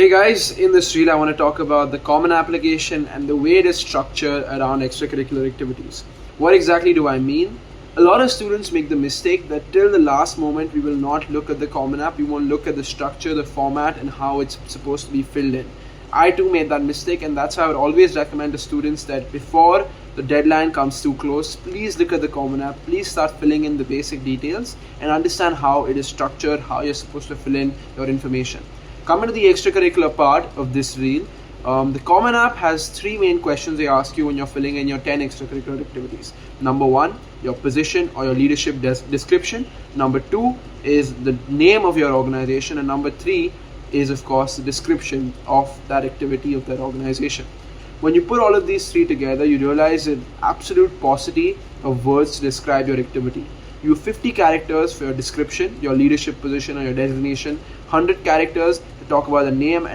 Hey guys, in this reel I want to talk about the common application and the way it is structured around extracurricular activities. What exactly do I mean? A lot of students make the mistake that till the last moment we will not look at the common app, we won't look at the structure, the format and how it's supposed to be filled in. I too made that mistake, and that's why I would always recommend to students that before the deadline comes too close, please look at the common app, please start filling in the basic details and understand how it is structured, how you're supposed to fill in your information. Coming to the extracurricular part of this reel, the Common App has three main questions they ask you when you're filling in your 10 extracurricular activities. Number one, your position or your leadership description. Number two is the name of your organization. And number three is, of course, the description of that activity of that organization. When you put all of these three together, you realize an absolute paucity of words to describe your activity. You have 50 characters for your description, your leadership position or your designation, 100 characters to talk about the name